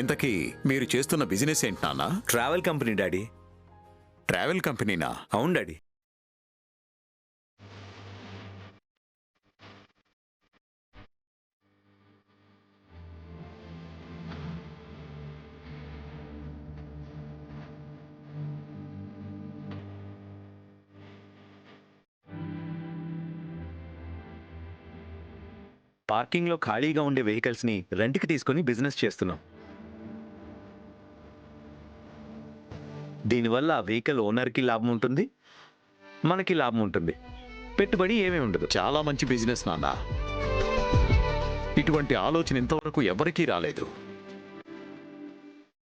ఇంతకీ మీరు చేస్తున్న బిజినెస్ ఏంటి నాన్న? Travel company daddy. ట్రావెల్ కంపెనీనా? అవును డాడీ. పార్కింగ్లో ఖాళీగా ఉండే వెహికల్స్ని రెంట్కి తీసుకొని బిజినెస్ చేస్తున్నాం. దీనివల్ల ఆ వెహికల్ ఓనర్కి లాభం ఉంటుంది, మనకి లాభం ఉంటుంది, పెట్టుబడి ఏమీ ఉండదు. చాలా మంచి బిజినెస్ నాన్న. ఇటువంటి ఆలోచన ఇంతవరకు ఎవరికీ రాలేదు.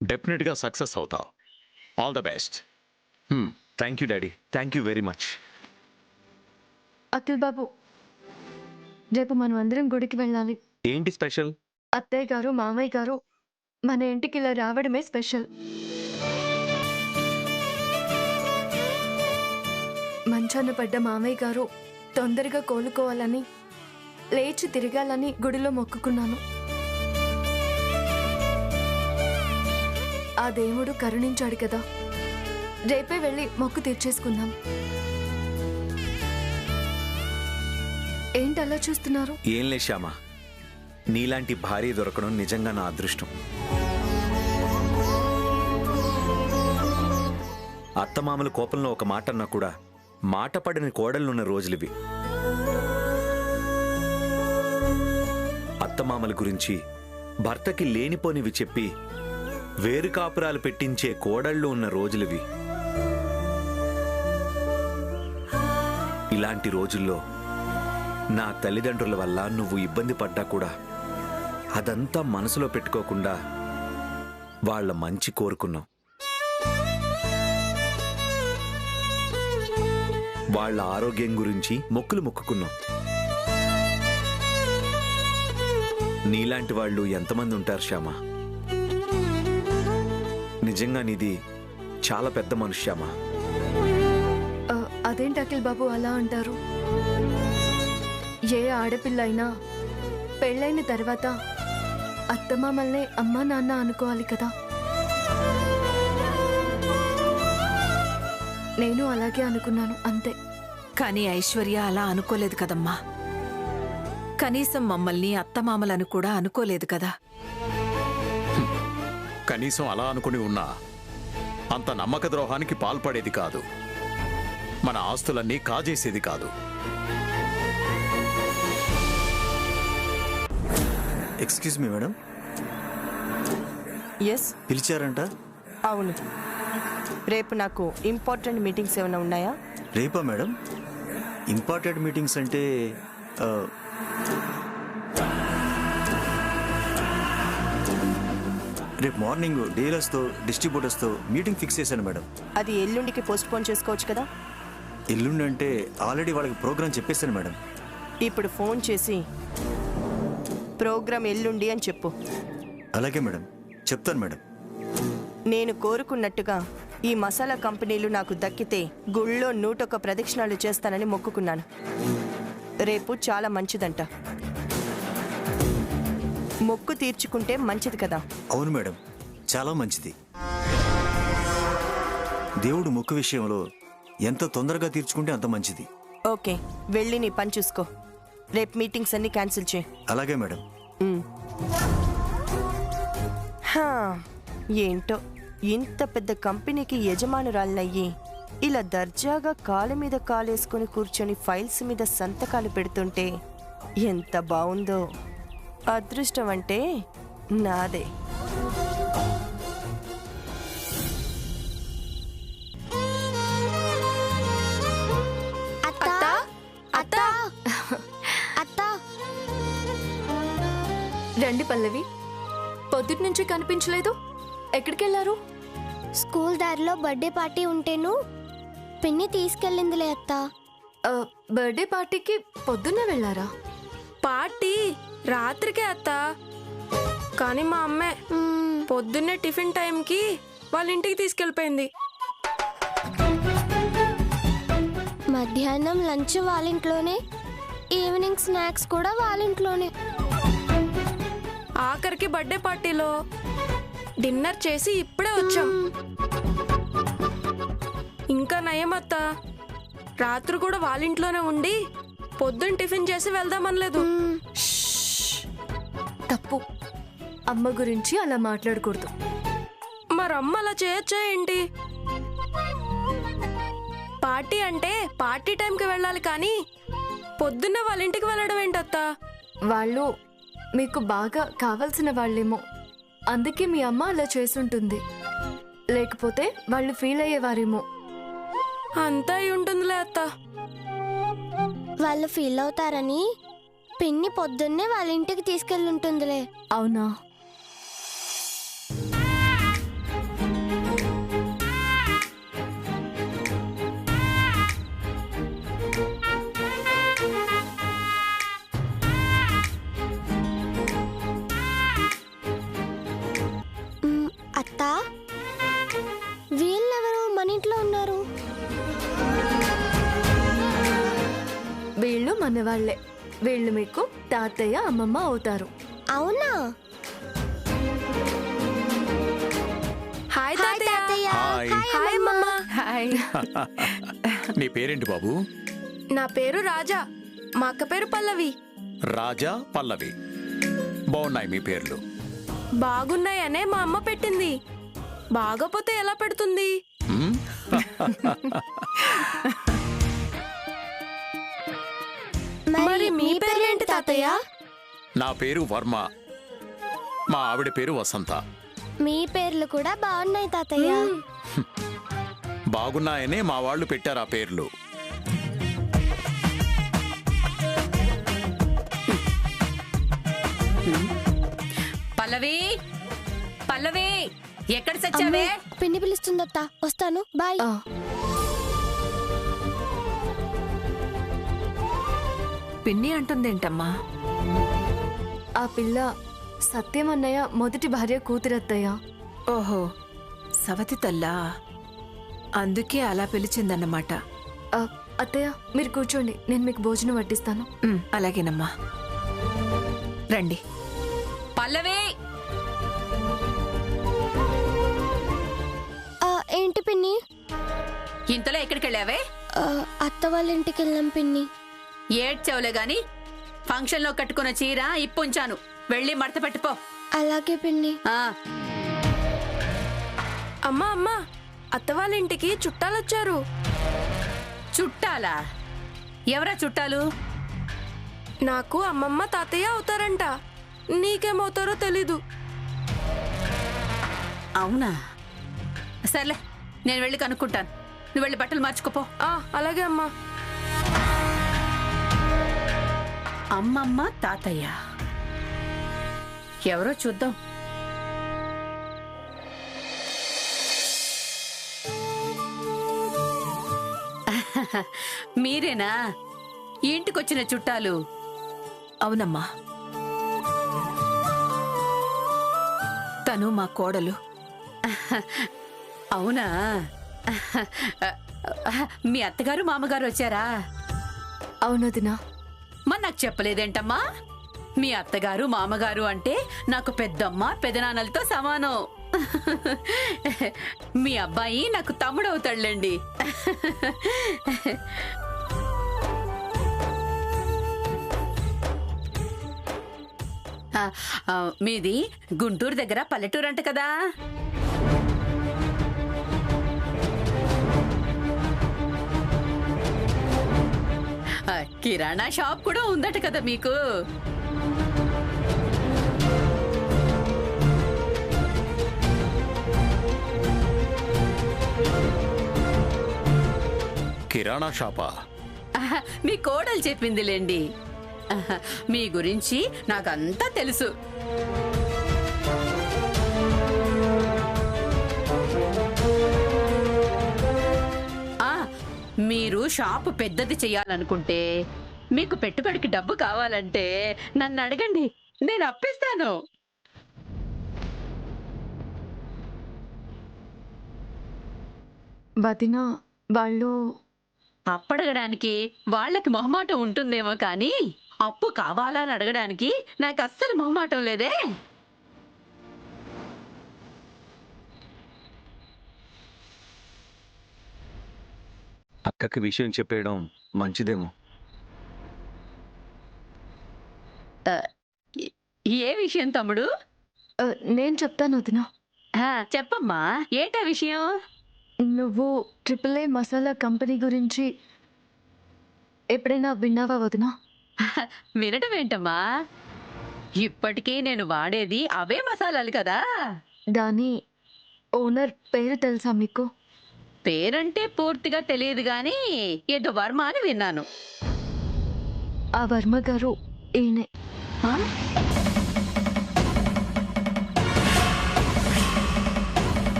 డెఫినెట్గా సక్సెస్ అవుతావు. All the best. Thank you daddy, thank you very much. Akhil బాబు, రేపు మనం అందరం గుడికి వెళ్ళాలి. ఏంటి స్పెషల్? అత్తయ్య గారు, మామయ్య గారు మన ఇంటికి ఇలా రావడమే స్పెషల్. మంచాన పడ్డ మామయ్య గారు తొందరగా కోలుకోవాలని, లేచి తిరగాలని గుడిలో మొక్కుకున్నాను. ఆ దేవుడు కరుణించాడు కదా, రేపే వెళ్ళి మొక్కు తీర్చేసుకుందాం. ఏంటి అలా చూస్తున్నారు? ఏం లే శ్యామ, నీలాంటి భార్య దొరకడం నిజంగా నా అదృష్టం. అత్తమామల కోపంలో ఒక మాట అన్నా కూడా మాట పడిన కోడళ్ళున్న రోజులివి. అత్తమామల గురించి భర్తకి లేనిపోనివి చెప్పి వేరు కాపురాలు పెట్టించే కోడళ్ళు ఉన్న రోజులివి. ఇలాంటి రోజుల్లో నా తల్లిదండ్రుల వల్ల నువ్వు ఇబ్బంది పడ్డా కూడా అదంతా మనసులో పెట్టుకోకుండా వాళ్ళ మంచి కోరుకున్నావు. వాళ్ళ ఆరోగ్యం గురించి మొక్కులు మొక్కుకున్నావు. నీలాంటి వాళ్ళు ఎంతమంది ఉంటారు శ్యామ? నిజంగా నీది చాలా పెద్ద మనసు శ్యామ. అదేంటి అఖిల్ బాబు అలా అంటారు? ఏ ఆడపిల్ల అయినా పెళ్ళైన తర్వాత అత్తమామల్నే అమ్మా నాన్న అనుకోవాలి కదా. నేను అలాగే అనుకున్నాను, అంతే. కానీ ఐశ్వర్య అలా అనుకోలేదు కదమ్మా. కనీసం మమ్మల్ని అత్తమామలను కూడా అనుకోలేదు కదా. కనీసం అలా అనుకుని ఉన్నా అంత నమ్మక ద్రోహానికి పాల్పడేది కాదు, మన ఆస్తులన్నీ కాజేసేది కాదు. Excuse me madam. ఎస్, పిలిచారంట? అవును. రేపు నాకు ఇంపార్టెంట్ మీటింగ్స్ ఏమైనా ఉన్నాయా? రేపా మేడం? ఇంపార్టెంట్ మీటింగ్స్ అంటే రేపు మార్నింగ్ డీలర్స్తో డిస్ట్రిబ్యూటర్స్తో మీటింగ్ ఫిక్స్ చేశాను మేడం. అది ఎల్లుండికి పోస్ట్ పోన్ చేసుకోవచ్చు కదా. ఎల్లుండి అంటే ఆల్రెడీ వాళ్ళకి ప్రోగ్రామ్ చెప్పేశాను మేడం. ఇప్పుడు ఫోన్ చేసి ప్రోగ్రామ్ ఎల్లుండి అని చెప్పు. అలాగే మేడం, చెప్తాను మేడం. నేను కోరుకున్నట్టుగా ఈ మసాలా కంపెనీలు నాకు దక్కితే గుళ్ళో 101 ప్రదక్షిణాలు చేస్తానని మొక్కుకున్నాను. రేపు చాలా మంచిదంట. మొక్కు తీర్చుకుంటే మంచిది కదా. అవును మేడం, చాలా మంచిది. దేవుడు మొక్కు విషయంలో ఎంత తొందరగా తీర్చుకుంటే అంత మంచిది. ఓకే, వెళ్ళి నీ పని చూసుకో. రేపు మీటింగ్స్ అన్ని క్యాన్సిల్ చేయి. అలాగే మేడం. ఏంటో ఇంత పెద్ద కంపెనీకి యజమానురాలనయ్యి ఇలా దర్జాగా కాలు మీద కాలేసుకుని కూర్చొని ఫైల్స్ మీద సంతకాలు పెడుతుంటే ఎంత బావుందో. అదృష్టం అంటే నాదే. రండి పల్లవి, పొద్దుటి నుంచి కనిపించలేదు, ఎక్కడికెళ్లారు? స్కూల్ దారిలో బర్త్డే పార్టీ ఉంటేను పిన్ని తీసుకెళ్ళిందిలే అత్త. బర్త్డే పార్టీకి పొద్దున్నే వెళ్ళారా? పార్టీ రాత్రికే అత్త, కానీ మా అమ్మే పొద్దున్నే టిఫిన్ టైంకి వాళ్ళ ఇంటికి తీసుకెళ్ళిపోయింది. మధ్యాహ్నం లంచ్ వాళ్ళింట్లోనే, ఈవినింగ్ స్నాక్స్ కూడా వాళ్ళింట్లోనే. ఆఖరికి బర్త్డే పార్టీలో డిన్నర్ చేసి ఇప్పుడే వచ్చాం. ఇంకా నయం అత్త, రాత్రి కూడా వాళ్ళ ఇంట్లోనే ఉండి పొద్దున్న టిఫిన్ చేసి వెళ్దామనలేదు. తప్పు. అమ్మ గురించి అలా మాట్లాడకూడదు. మరి అమ్మ అలా చేయొచ్చా ఏంటి? పార్టీ అంటే పార్టీ టైంకి వెళ్ళాలి కానీ పొద్దున్న వాళ్ళ ఇంటికి వెళ్ళడం ఏంటత్త? వాళ్ళు మీకు బాగా కావాల్సిన వాళ్ళేమో, అందుకే మీ అమ్మ అలా చేసుంటుంది. లేకపోతే వాళ్ళు ఫీల్ అయ్యేవారేమో. అంతా అయి ఉంటుందిలే అత్త. వాళ్ళు ఫీల్ అవుతారని పిన్ని పొద్దున్నే వాళ్ళ ఇంటికి తీసుకెళ్ళుంటుందిలే. అవునా? అత్త, వీళ్ళెవరు మన ఇంట్లో ఉన్నారు? వీళ్ళు మన వాళ్ళే. వీళ్ళు మీకు తాతయ్య అమ్మమ్మ అవుతారు. అవునా? హాయ్ హాయ్ తాతయ్య. తాతయ్య. హాయ్. హాయ్ అమ్మమ్మ. హాయ్. నీ పేరేంటి బాబు? నా పేరు రాజా, మా అక్క పేరు పల్లవి. రాజా, పల్లవి. బాగున్నాయి మీ పేర్లు. బాగున్నాయనే మా అమ్మ పెట్టింది. బాగోపోతే ఎలా పెడుతుంది? హ్మ్? మరి మీ పేర్లేంటి తాతయ్య? నా పేరు వర్మ. మా ఆవిడ పేరు వసంత. మీ పేర్లు కూడా బాగున్నాయి తాతయ్య. బాగున్నాయనే మా వాళ్ళు పెట్టారు ఆ పేర్లు. పల్లవి, పల్లవి, ఎక్కడ సచ్చావే? పిన్ని పిలుస్తుందత్త, వస్తాను, బాయ్. ఆ, పిన్ని అంటుందేంటమ్మా? ఆ పిల్ల సత్యం అన్నయ్య మొదటి భార్య కూతురత్తయ్య. ఓహో, సవతి తల్లా, అందుకే అలా పిలిచిందన్నమాట. ఆ, అత్తయ్య మీరు కూర్చోండి, నేను మీకు భోజనం వడ్డిస్తాను. అలాగేనమ్మా, రండి. పల్లవి, ఏంటి పిన్ని? ఇంతలో ఎక్కడికి వెళ్ళావే? అత్త వాళ్ళ ఇంటికి వెళ్ళాం పిన్ని. ఏడ్చావులే గాని ఫంక్షన్ లో కట్టుకున్న చీర ఇప్పుంచాను, వెళ్ళి మడత పెట్టుపో. అలాగే పిన్ని. ఆ, అమ్మా అమ్మా, అత్త వాళ్ళ ఇంటికి చుట్టాలొచ్చారు. చుట్టాలా? ఎవరా చుట్టాలు? నాకు అమ్మమ్మ తాతయ్య అవుతారంట. నీకేమవుతారో తెలీదు. అవునా? సర్లే, నేను వెళ్ళి కనుక్కుంటాను. నువ్వు వెళ్ళి బట్టలు మార్చుకోపో. అలాగే అమ్మా. అమ్మమ్మ తాతయ్య ఎవరో చూద్దాం. మీరేనా ఇంటికొచ్చిన చుట్టాలు? అవునమ్మా, తను మా కోడలు. అవునా? మీ అత్తగారు మామగారు వచ్చారా? అవునదినా. మరి నాకు చెప్పలేదేంటమ్మా? మీ అత్తగారు మామగారు అంటే నాకు పెద్దమ్మ పెదనాన్నలతో సమానం. మీ అబ్బాయి నాకు తమ్ముడు అవుతాడులేండి. మీది గుంటూరు దగ్గర పల్లెటూరు అంట కదా? కిరాణా షాప్ కూడా ఉందట కదా మీకు? కిరాణా షాపా? మీ కోడలు చెప్పిందిలేండి. మీ గురించి నాకంతా తెలుసు. మీరు షాపు పెద్దది చెయ్యాలనుకుంటే, మీకు పెట్టుబడికి డబ్బు కావాలంటే నన్ను అడగండి, నేను అప్పిస్తాను. వదినా వాళ్ళు అప్పడగడానికి వాళ్ళకి మొహమాటం ఉంటుందేమో కానీ అప్పు కావాలని అడగడానికి నాకు అస్సలు మొహమాటం లేదే. అక్కకి విషయం చెప్పేయడం మంచిదేమో. ఏ- ఏ విషయం తమ్ముడు? నేను చెప్తాను వదిన. చెప్పమ్మా, ఏంటా విషయం? నువ్వు AAA మసాలా కంపెనీ గురించి ఎప్పుడైనా విన్నావా వదిన? వినటం ఏంటమ్మా, ఇప్పటికీ నేను వాడేది అవే మసాలాలు కదా. దాని ఓనర్ పేరు తెలుసా మీకు? పేరంటే పూర్తిగా తెలియదు గాని ఏదో వర్మ అని విన్నాను. ఆ వర్మ గారు ఈయనే. ఆ?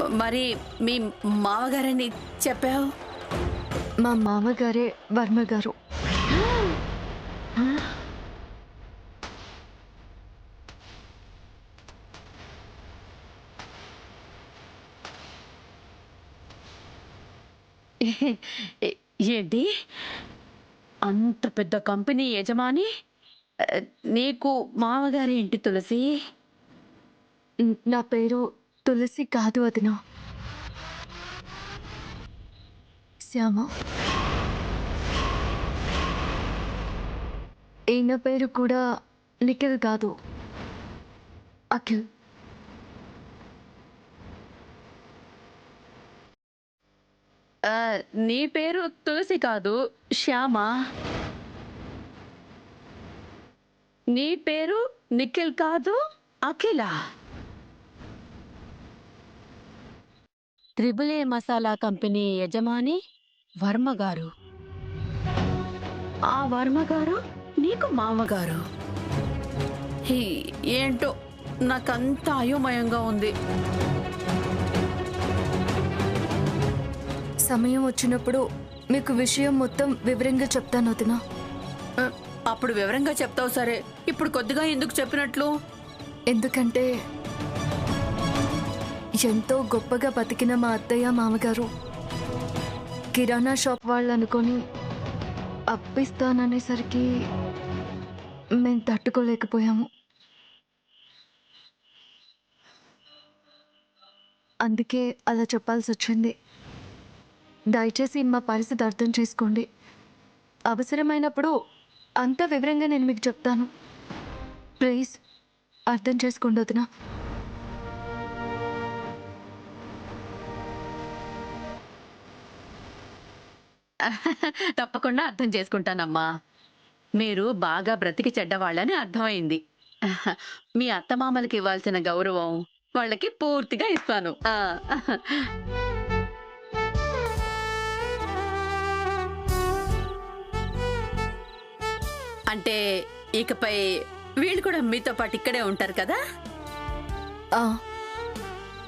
మరి మీ మామగారని చెప్పావు? మా మామగారే వర్మ గారు. ఏంటి, అంత పెద్ద కంపెనీ యజమాని నీకు మామగారి ఏంటి తులసి? నా పేరు తులసి కాదు వదిన, శ్యామ. ఈయన పేరు కూడా నిఖిల్ కాదు, అఖిల్. నీ పేరు తులసి కాదు, శ్యామ. నీ పేరు నిఖిల్ కాదు, అఖిల. AAA మసాలా కంపెనీ యజమాని వర్మ గారు. ఆ వర్మ గారు నీకు మామగారు. ఏంటో నాకంత అయోమయంగా ఉంది. సమయం వచ్చినప్పుడు మీకు విషయం మొత్తం వివరంగా చెప్తాను వదిన. అప్పుడు వివరంగా చెప్తావు సరే, ఇప్పుడు కొద్దిగా ఎందుకు చెప్పినట్లు? ఎందుకంటే ఎంతో గొప్పగా బతికిన మా అత్తయ్య మామగారు కిరాణా షాప్ వాళ్ళు అనుకొని అప్పిస్తాననేసరికి మేము తట్టుకోలేకపోయాము. అందుకే అలా చెప్పాల్సి వచ్చింది. దయచేసి మా పరిస్థితి అర్థం చేసుకోండి. అవసరమైనప్పుడు అంత వివరంగా నేను మీకు చెప్తాను. ప్లీజ్ అర్థం చేసుకోండి వదినా. తప్పకుండా అర్థం చేసుకుంటానమ్మా. మీరు బాగా బ్రతికి చెడ్డవాళ్ళని అర్థమైంది. మీ అత్తమామలకి ఇవ్వాల్సిన గౌరవం వాళ్ళకి పూర్తిగా ఇస్తాను. అంటే ఇకపై వీళ్ళు కూడా మీతో పాటు ఇక్కడే ఉంటారు కదా?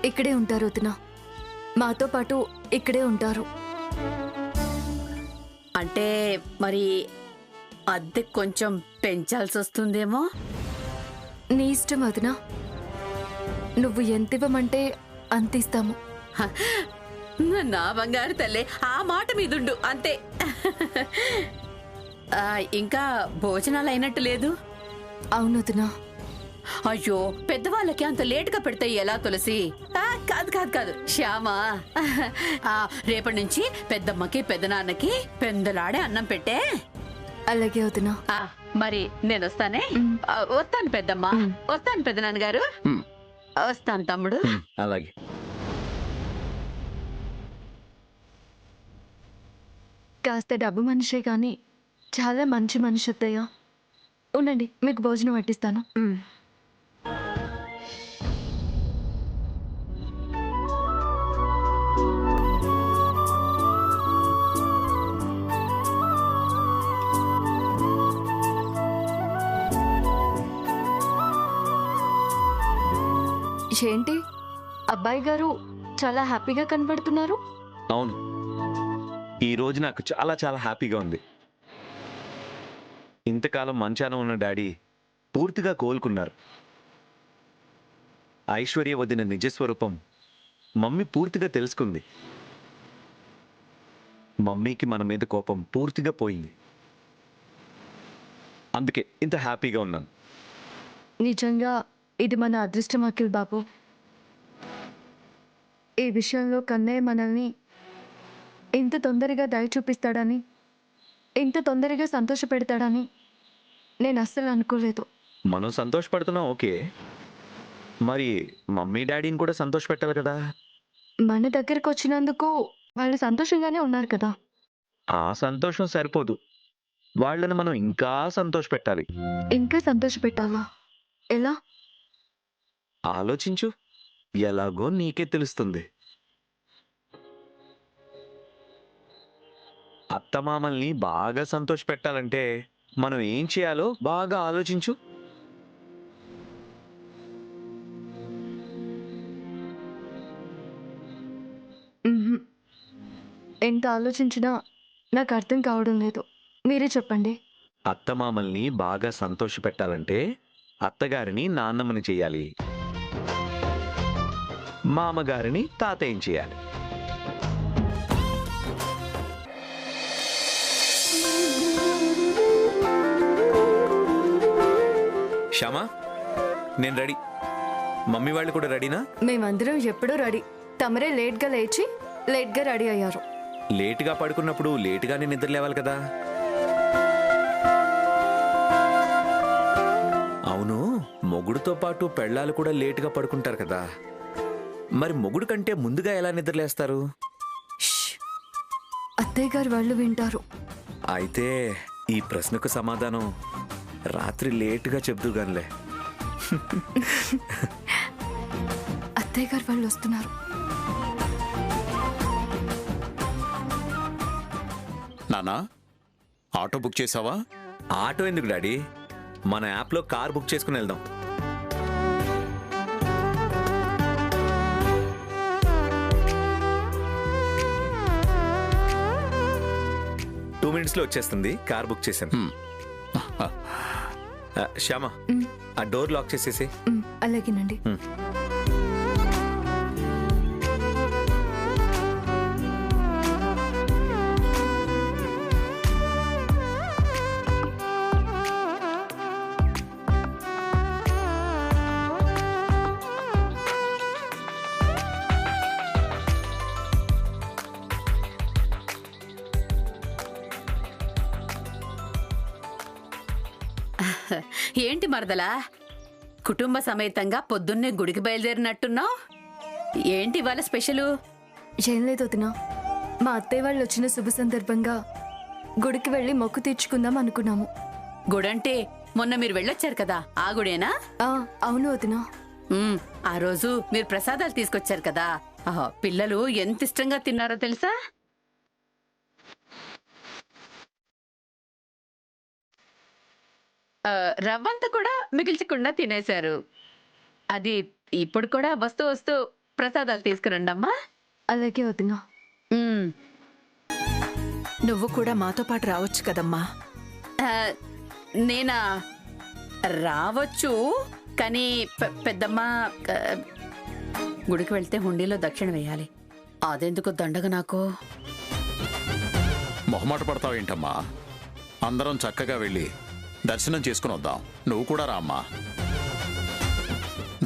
ఇక్కడే ఉంటారు వదినా, మాతో పాటు ఇక్కడే ఉంటారు. అంటే మరి అద్దె కొంచెం పెంచాల్సి వస్తుందేమో? నీ ఇష్టం వదినా, నువ్వు ఎంత ఇవ్వమంటే అంత ఇస్తాము. నా బంగారు తల్లే, ఆ మాట మీదుండు అంతే. ఇంకా భోజనాలు అయినట్టు లేదు? అవును వదినా. అయ్యో, పెద్దవాళ్ళకి అంత లేటుగా పెడితే ఎలా తులసి? కాదు కాదు కాదు శ్యామా, రేపటి నుంచి పెద్దమ్మకి పెద్దనాన్నకి పెందలాడే అన్నం పెట్టే. అలాగే వదినా. మరి నేను వస్తానే. వస్తాను పెద్దమ్మ, వస్తాను పెద్దనాన్నగారు, వస్తాను తమ్ముడు. అలాగే. కాస్త డబ్బు మనిషే కానీ చాలా మంచి మనిషి అత్తయ్య. ఉండండి, మీకు భోజనం వడ్డిస్తాను. ఏంటి అబ్బాయి గారు చాలా హ్యాపీగా కనబడుతున్నారు? అవును, ఈ రోజు నాకు చాలా చాలా హ్యాపీగా ఉంది. ఇంతకాలం మంచాన ఉన్న డాడీ పూర్తిగా కోలుకున్నారు. ఐశ్వర్య వదిన నిజస్వరూపం మమ్మీ పూర్తిగా తెలుసుకుంది. మమ్మీకి మన మీద కోపం పూర్తిగా పోయింది. అందుకే ఇంత హ్యాపీగా ఉన్నాను. నిజంగా ఇది మన అదృష్టం అఖిల్ బాబు. ఈ విషయంలో కన్నయ్య మనల్ని ఇంత తొందరగా దయ చూపిస్తాడని, ఇంత తొందరగా సంతోషపెడతాడని నేను అస్సలు అనుకోలేదు. మనం సంతోషపడుతున్నాం ఓకే, మరి మమ్మీ డాడీని కూడా సంతోష పెట్టాలి కదా. మన దగ్గరకు వచ్చినందుకు వాళ్ళు సంతోషంగానే ఉన్నారు కదా. ఆ సంతోషం సరిపోదు, వాళ్ళని మనం ఇంకా సంతోష పెట్టాలి. ఇంకా సంతోషపెట్టాలా? ఎలా? ఆలోచించు, ఎలాగో నీకే తెలుస్తుంది. అత్తమామల్ని బాగా సంతోష పెట్టాలంటే మనం ఏం చేయాలో బాగా ఆలోచించు. మ్మ్హ్. ఎంత ఆలోచించినా నాకు అర్థం కావడం లేదు. మీరే చెప్పండి. అత్తమామల్ని బాగా సంతోష పెట్టాలంటే అత్తగారిని నాన్నమ్మని చేయాలి, మామగారిని తాతయ్యని చేయాలి. శ్యామా, నేను రెడీ. మమ్మీ వాళ్ళు కూడా రెడీనా? మేమందరం ఎప్పుడూ రెడీ. తమరే లేట్గా లేచి లేట్గా రెడీ అయ్యారు. లేటుగా పడుకున్నప్పుడు లేటుగానే నిద్ర లేవాలి కదా. అవును, మొగుడుతో పాటు పెళ్ళాలు కూడా లేటుగా పడుకుంటారు కదా, మరి మొగుడు కంటే ముందుగా ఎలా నిద్రలేస్తారు? ష్! అత్తయ్య గారు వాళ్ళు వింటారు. అయితే ఈ ప్రశ్నకు సమాధానం రాత్రి లేటుగా చెప్దుగానిలే. అత్తయ్య గారు వాళ్ళు వస్తున్నారు. నానా, ఆటో బుక్ చేసావా? ఆటో ఎందుకు డాడీ, మన యాప్లో కార్ బుక్ చేసుకుని వెళ్దాం. టూ మినిట్స్లో వచ్చేస్తుంది, కార్ బుక్ చేశాను. శ్యామ, ఆ డోర్ లాక్ చేసేసి. అలాగేనండి. ఏంటి మరదలా, కుటుంబ సమేతంగా పొద్దున్నే గుడికి బయలుదేరినట్టున్నావు? ఏంటి ఇవాళ స్పెషలు? ఏం లేదు వదినా, మా అత్తయ్య వాళ్ళు వచ్చిన శుభ సందర్భంగా గుడికి వెళ్ళి మొక్కు తీర్చుకుందాం అనుకున్నాము. గుడంటే మొన్న మీరు వెళ్ళొచ్చారు కదా, ఆ గుడేనా? అవును వదినా. ఆ రోజు మీరు ప్రసాదాలు తీసుకొచ్చారు కదా, పిల్లలు ఎంత ఇష్టంగా తిన్నారో తెలుసా? రవ్వంతా కూడా మిగిల్చకుండా తినేశారు. అది ఇప్పుడు కూడా వస్తూ వస్తూ ప్రసాదాలు తీసుకురండి అమ్మా. అలాగే వదినా. నువ్వు కూడా మాతో పాటు రావచ్చు కదమ్మా. నేనా? రావచ్చు, కానీ పెద్దమ్మ గుడికి వెళ్తే హుండీలో దక్షిణ వేయాలి. అదెందుకు దండగ నాకు? మొహమాట పడతావేంటమ్మా? అందరం చక్కగా వెళ్ళి దర్శనం చేసుకుని వద్దాం. నువ్వు కూడా రామ్మా.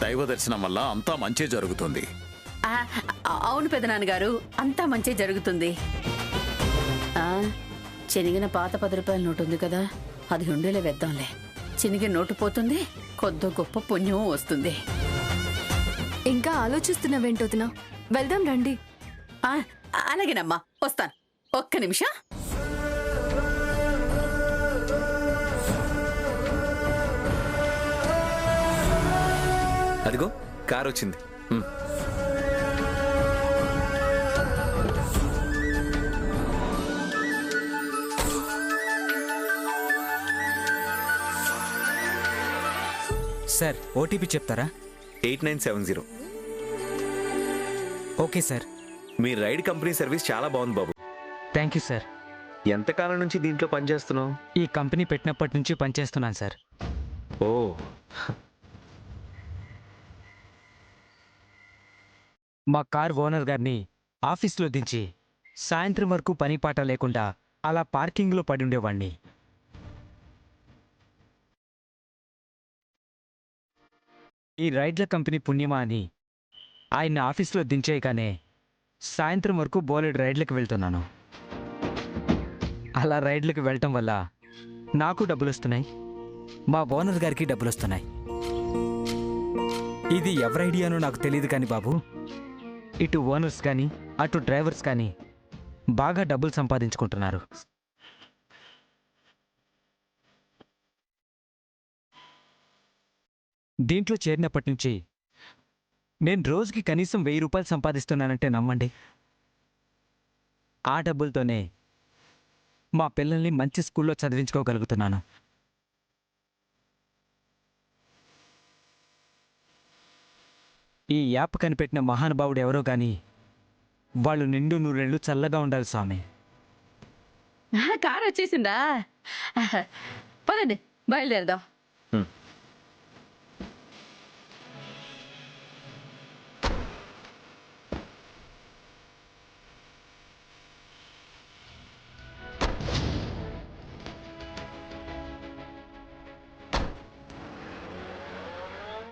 దైవ దర్శనం వల్ల అంతా మంచి జరుగుతుంది. అవును పెదనాన్నగారు, అంతా మంచి జరుగుతుంది. చినిగిన పాత 10 రూపాయల నోటు ఉంది కదా, అది హుండీలో వేద్దాంలే. చినిగి నోటు పోతుంది, కొద్ది గొప్ప పుణ్యం వస్తుంది. ఇంకా ఆలోచిస్తున్నావేంటి వదినా? వెళ్దాం రండి. అలాగేనమ్మా, వస్తాను. ఒక్క నిమిషం. అదిగో కార్ వచ్చింది. సార్, ఓటీపీ చెప్తారా? 8970. Okay sir. మీ రైడ్ కంపెనీ సర్వీస్ చాలా బాగుంది బాబు. Thank you sir. ఎంతకాలం నుంచి దీంట్లో పనిచేస్తున్నావు? ఈ కంపెనీ పెట్టినప్పటి నుంచి పనిచేస్తున్నాను సార్. ఓ, మా కార్ ఓనర్ గారిని ఆఫీస్లో దించి సాయంత్రం వరకు పని పాట లేకుండా అలా పార్కింగ్లో పడి ఉండేవాడిని. ఈ రైడ్ల కంపెనీ పుణ్యమా అని ఆయన్ని ఆఫీస్లో దించేయగానే సాయంత్రం వరకు బోలెడు రైడ్లకు వెళ్తున్నాను. అలా రైడ్లకు వెళ్ళటం వల్ల నాకు డబ్బులు వస్తున్నాయి, మా ఓనర్ గారికి డబ్బులు వస్తున్నాయి. ఇది ఎవరి ఐడియానో నాకు తెలియదు కానీ బాబు, ఇటు ఓనర్స్ కానీ అటు డ్రైవర్స్ కానీ బాగా డబ్బులు సంపాదించుకుంటున్నారు. దీంట్లో చేరినప్పటి నుంచి నేను రోజుకి కనీసం 1000 రూపాయలు సంపాదిస్తున్నానంటే నమ్మండి. ఆ డబ్బులతోనే మా పిల్లల్ని మంచి స్కూల్లో చదివించుకోగలుగుతున్నాను. ఈ యాప్ కనిపెట్టిన మహానుభావుడు ఎవరో కానీ వాళ్ళు నిండు నూరేళ్ళు చల్లగా ఉండాలి స్వామి. కారు వచ్చేసిందా? పదండి బయలుదేరదాం.